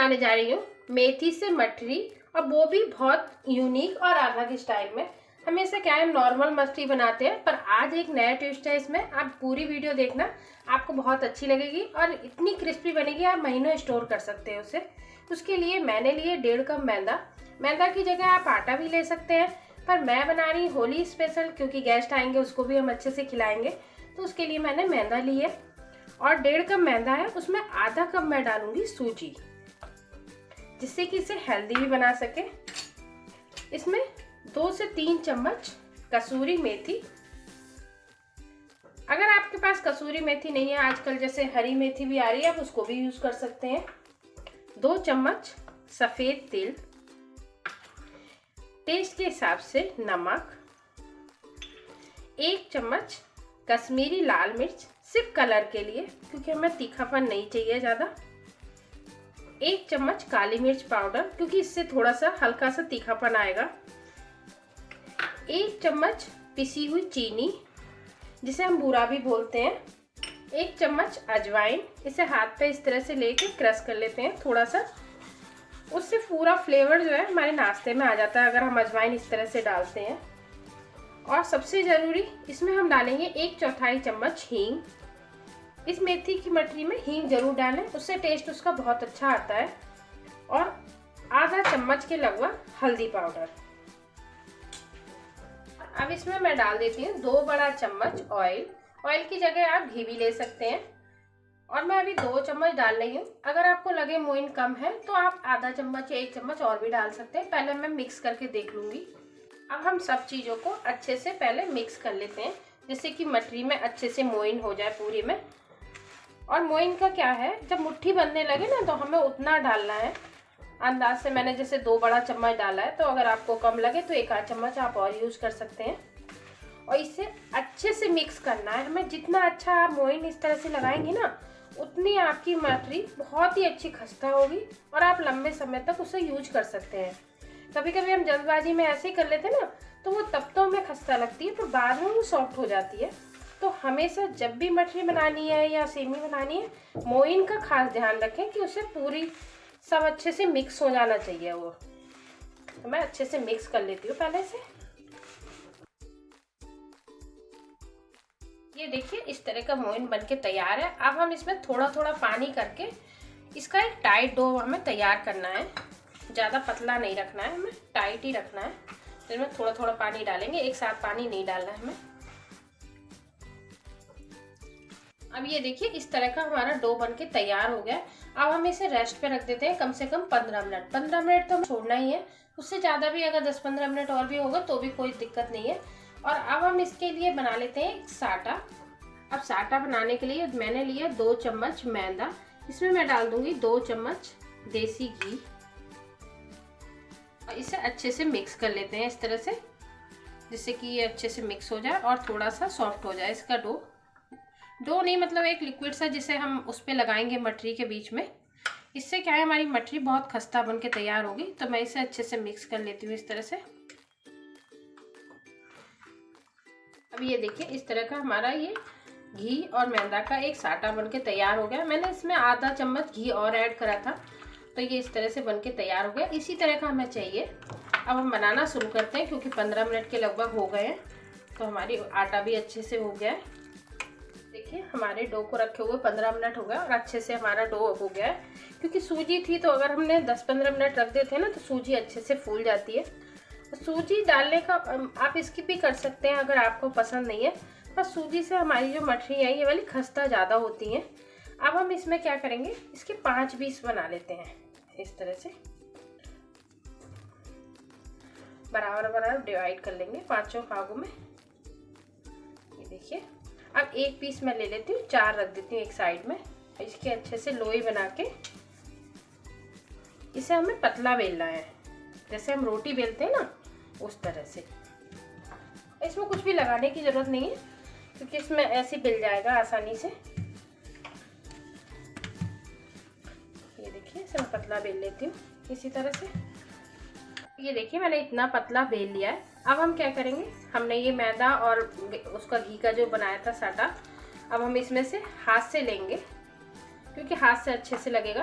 बनाने जा रही हूँ मेथी से मठरी, और वो भी बहुत यूनिक और अलग स्टाइल में। हमेशा क्या है, नॉर्मल मठरी बनाते हैं, पर आज एक नया ट्विस्ट है इसमें। आप पूरी वीडियो देखना, आपको बहुत अच्छी लगेगी और इतनी क्रिस्पी बनेगी आप महीनों स्टोर कर सकते हैं उसे। उसके लिए मैंने लिए 1.5 कप मैदा। मैदा की जगह आप आटा भी ले सकते हैं, पर मैं बना रही होली स्पेशल, क्योंकि गेस्ट आएंगे उसको भी हम अच्छे से खिलाएंगे, तो उसके लिए मैंने मैदा ली है। और 1.5 कप मैदा है, उसमें आधा कप मैं डालूंगी सूजी, जिससे कि इसे हेल्दी भी बना सके। इसमें 2 से 3 चम्मच कसूरी मेथी। अगर आपके पास कसूरी मेथी नहीं है, आजकल जैसे हरी मेथी भी आ रही है, आप उसको भी यूज कर सकते हैं। 2 चम्मच सफेद तिल, टेस्ट के हिसाब से नमक, 1 चम्मच कश्मीरी लाल मिर्च, सिर्फ कलर के लिए, क्योंकि हमें तीखापन नहीं चाहिए ज़्यादा। 1 चम्मच काली मिर्च पाउडर, क्योंकि इससे थोड़ा सा हल्का सा तीखापन आएगा। 1 चम्मच पिसी हुई चीनी, जिसे हम बूरा भी बोलते हैं। 1 चम्मच अजवाइन, इसे हाथ पे इस तरह से लेके क्रश कर लेते हैं थोड़ा सा, उससे पूरा फ्लेवर जो है हमारे नाश्ते में आ जाता है अगर हम अजवाइन इस तरह से डालते हैं। और सबसे ज़रूरी, इसमें हम डालेंगे 1/4 चम्मच हींग। इस मेथी की मठरी में हींग जरूर डालें, उससे टेस्ट उसका बहुत अच्छा आता है। और आधा चम्मच के लगभग हल्दी पाउडर। अब इसमें मैं डाल देती हूँ 2 बड़ा चम्मच ऑयल। ऑयल की जगह आप घी भी ले सकते हैं। और मैं अभी 2 चम्मच डाल रही हूँ। अगर आपको लगे मोइन कम है तो आप आधा चम्मच या 1 चम्मच और भी डाल सकते हैं। पहले मैं मिक्स करके देख लूँगी। अब हम सब चीज़ों को अच्छे से पहले मिक्स कर लेते हैं, जिससे कि मठरी में अच्छे से मोइन हो जाए पूरी में। और मोइन का क्या है, जब मुट्ठी बनने लगे ना तो हमें उतना डालना है अंदाज से। मैंने जैसे 2 बड़ा चम्मच डाला है, तो अगर आपको कम लगे तो 1 आध चम्मच आप और यूज़ कर सकते हैं। और इसे अच्छे से मिक्स करना है हमें। जितना अच्छा आप मोइन इस तरह से लगाएंगे ना, उतनी आपकी मठरी बहुत ही अच्छी खस्ता होगी और आप लंबे समय तक उसे यूज कर सकते हैं। कभी कभी हम जल्दबाजी में ऐसे ही कर लेते हैं ना, तो वो तब तो हमें खस्ता लगती है, पर बाद में वो सॉफ्ट हो जाती है। तो हमेशा जब भी मठरी बनानी है या सेमी बनानी है, मोइन का खास ध्यान रखें कि उसे पूरी सब अच्छे से मिक्स हो जाना चाहिए वो। तो मैं अच्छे से मिक्स कर लेती हूँ पहले से। ये देखिए इस तरह का मोइन बनके तैयार है। अब हम इसमें थोड़ा थोड़ा पानी करके इसका एक टाइट डो हमें तैयार करना है। ज़्यादा पतला नहीं रखना है, हमें टाइट ही रखना है। तो इसमें थोड़ा थोड़ा पानी डालेंगे, एक साथ पानी नहीं डालना है हमें। अब ये देखिए इस तरह का हमारा डो बनके तैयार हो गया। अब हम इसे रेस्ट पे रख देते हैं कम से कम 15 मिनट। 15 मिनट तो हम छोड़ना ही है, उससे ज़्यादा भी अगर 10-15 मिनट और भी होगा तो भी कोई दिक्कत नहीं है। और अब हम इसके लिए बना लेते हैं एक साटा। अब साटा बनाने के लिए मैंने लिया 2 चम्मच मैदा। इसमें मैं डाल दूंगी 2 चम्मच देसी घी और इसे अच्छे से मिक्स कर लेते हैं इस तरह से, जिससे कि ये अच्छे से मिक्स हो जाए और थोड़ा सा सॉफ्ट हो जाए इसका डो। डो नहीं, मतलब एक लिक्विड सा जिसे हम उस पर लगाएंगे मठरी के बीच में। इससे क्या है, हमारी मठरी बहुत खस्ता बन के तैयार होगी। तो मैं इसे अच्छे से मिक्स कर लेती हूँ इस तरह से। अब ये देखिए इस तरह का हमारा ये घी और मैदा का एक साटा बनके तैयार हो गया। मैंने इसमें आधा चम्मच घी और ऐड करा था, तो ये इस तरह से बनके तैयार हो गया। इसी तरह का हमें चाहिए। अब हम बनाना शुरू करते हैं, क्योंकि 15 मिनट के लगभग हो गए हैं, तो हमारी आटा भी अच्छे से हो गया है। देखिए हमारे डो को रखे हुए 15 मिनट हो गए और अच्छे से हमारा डो हो गया है। क्योंकि सूजी थी, तो अगर हमने 10-15 मिनट रख देते हैं ना, तो सूजी अच्छे से फूल जाती है। सूजी डालने का आप स्किप भी कर सकते हैं अगर आपको पसंद नहीं है, पर सूजी से हमारी जो मठरी है ये वाली खस्ता ज़्यादा होती हैं। अब हम इसमें क्या करेंगे, इसके 5 पीस बना लेते हैं इस तरह से। बराबर बराबर डिवाइड कर लेंगे 5 भागों में। ये देखिए अब एक पीस मैं ले लेती हूँ, 4 रख देती हूँ एक साइड में। इसके अच्छे से लोई बना के इसे हमें पतला बेलना है, जैसे हम रोटी बेलते हैं ना उस तरह से। इसमें कुछ भी लगाने की जरूरत नहीं है, क्योंकि इसमें ऐसे बेल जाएगा आसानी से। ये देखिए इसे मैं पतला बेल लेती हूँ इसी तरह से। ये देखिए मैंने इतना पतला बेल लिया है। अब हम क्या करेंगे, हमने ये मैदा और उसका घी का जो बनाया था साटा, अब हम इसमें से हाथ से लेंगे, क्योंकि हाथ से अच्छे से लगेगा।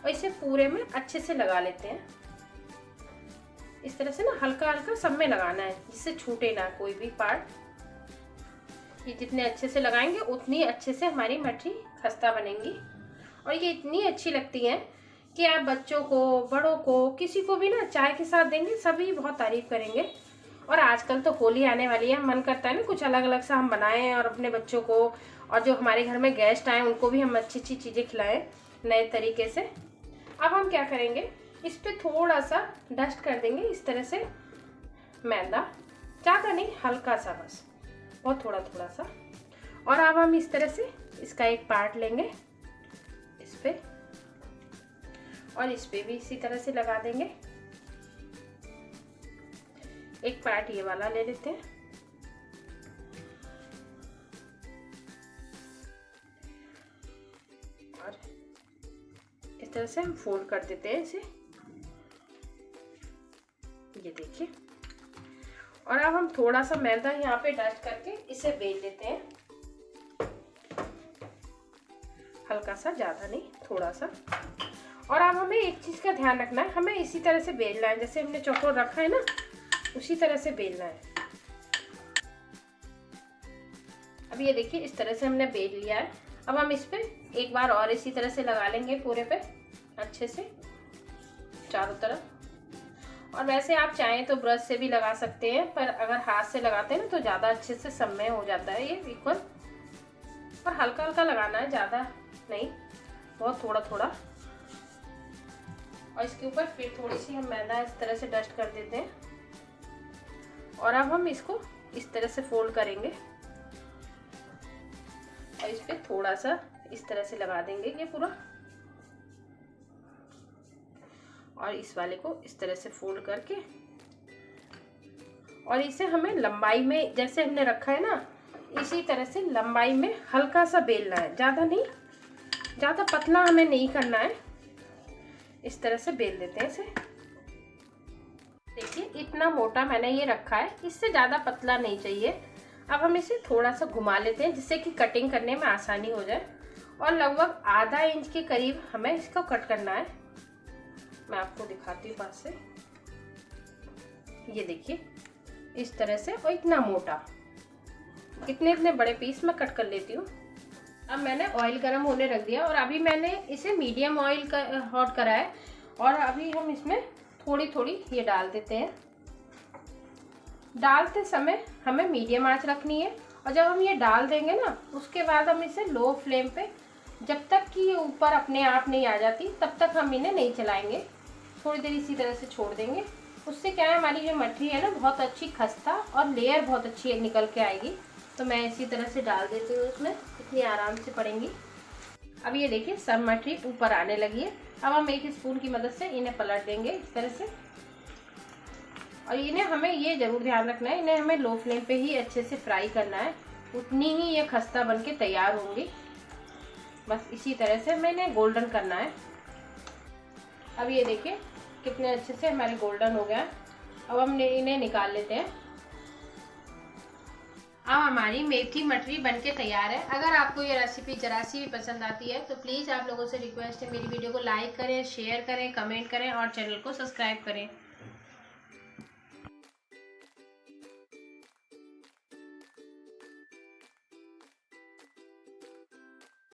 और इसे पूरे में अच्छे से लगा लेते हैं। इस तरह से ना हल्का हल्का सब में लगाना है जिससे छूटे ना कोई भी पार्ट। ये जितने अच्छे से लगाएंगे उतनी अच्छे से हमारी मठरी खस्ता बनेंगी। और ये इतनी अच्छी लगती है कि आप बच्चों को, बड़ों को, किसी को भी ना चाय के साथ देंगे, सभी बहुत तारीफ करेंगे। और आजकल तो होली आने वाली है, मन करता है ना कुछ अलग अलग सा हम बनाएं और अपने बच्चों को और जो हमारे घर में गेस्ट आए उनको भी हम अच्छी अच्छी चीज़ें खिलाएं नए तरीके से। अब हम क्या करेंगे, इस पर थोड़ा सा डस्ट कर देंगे इस तरह से मैदा, ज़्यादा नहीं, हल्का सा बस, और थोड़ा थोड़ा सा। और अब हम इस तरह से इसका एक पार्ट लेंगे इस पे, और इस पे भी इसी तरह से लगा देंगे। एक पार्ट ये वाला ले लेते हैं और इस तरह से हम फोल्ड कर देते हैं इसे, ये देखिए। और अब हम थोड़ा सा मैदा यहाँ पे डस्ट करके इसे बेल लेते हैं, हल्का सा, ज़्यादा नहीं, थोड़ा सा। और अब हमें एक चीज़ का ध्यान रखना है, हमें इसी तरह से बेलना है, जैसे हमने चौकोर रखा है ना उसी तरह से बेलना है। अब ये देखिए इस तरह से हमने बेल लिया है। अब हम इस पे एक बार और इसी तरह से लगा लेंगे पूरे पे अच्छे से चारों तरफ। और वैसे आप चाहें तो ब्रश से भी लगा सकते हैं, पर अगर हाथ से लगाते हैं ना तो ज़्यादा अच्छे से सब में हो जाता है ये इक्वल। और हल्का हल्का लगाना है, ज़्यादा नहीं, बहुत थोड़ा थोड़ा। और इसके ऊपर फिर थोड़ी सी हम मैदा इस तरह से डस्ट कर देते हैं। और अब हम इसको इस तरह से फोल्ड करेंगे और इस पे थोड़ा सा इस तरह से लगा देंगे ये पूरा। और इस वाले को इस तरह से फोल्ड करके, और इसे हमें लंबाई में जैसे हमने रखा है ना इसी तरह से लंबाई में हल्का सा बेलना है, ज़्यादा नहीं, ज़्यादा पतला हमें नहीं करना है। इस तरह से बेल देते हैं इसे। देखिए इतना मोटा मैंने ये रखा है, इससे ज़्यादा पतला नहीं चाहिए। अब हम इसे थोड़ा सा घुमा लेते हैं जिससे कि कटिंग करने में आसानी हो जाए। और लगभग आधा इंच के करीब हमें इसको कट करना है। मैं आपको दिखाती हूँ पास से, ये देखिए इस तरह से। और इतना मोटा, इतने इतने बड़े पीस मैं कट कर लेती हूँ। अब मैंने ऑयल गर्म होने रख दिया और अभी मैंने इसे मीडियम ऑयल का हॉट करा है। और अभी हम इसमें थोड़ी थोड़ी ये डाल देते हैं। डालते समय हमें मीडियम आंच रखनी है। और जब हम ये डाल देंगे ना उसके बाद हम इसे लो फ्लेम पे, जब तक कि ये ऊपर अपने आप नहीं आ जाती तब तक हम इन्हें नहीं चलाएंगे। थोड़ी देर इसी तरह से छोड़ देंगे। उससे क्या है, हमारी जो मठरी है ना बहुत अच्छी खस्ता और लेयर बहुत अच्छी निकल के आएगी। तो मैं इसी तरह से डाल देती हूँ उसमें, इतनी आराम से पड़ेंगी। अब ये देखिए सब मठरी ऊपर आने लगी है। अब हम एक स्पून की मदद से इन्हें पलट देंगे इस तरह से। और इन्हें हमें ये ज़रूर ध्यान रखना है, इन्हें हमें लो फ्लेम पे ही अच्छे से फ्राई करना है, उतनी ही ये खस्ता बन के तैयार होंगी। बस इसी तरह से हमें इन्हें गोल्डन करना है। अब ये देखिए कितने अच्छे से हमारे गोल्डन हो गया। अब हम इन्हें निकाल लेते हैं। अब हमारी मेथी मठरी बनके तैयार है। अगर आपको ये रेसिपी जरा सी भी पसंद आती है तो प्लीज़ आप लोगों से रिक्वेस्ट है मेरी वीडियो को लाइक करें, शेयर करें, कमेंट करें और चैनल को सब्सक्राइब करें।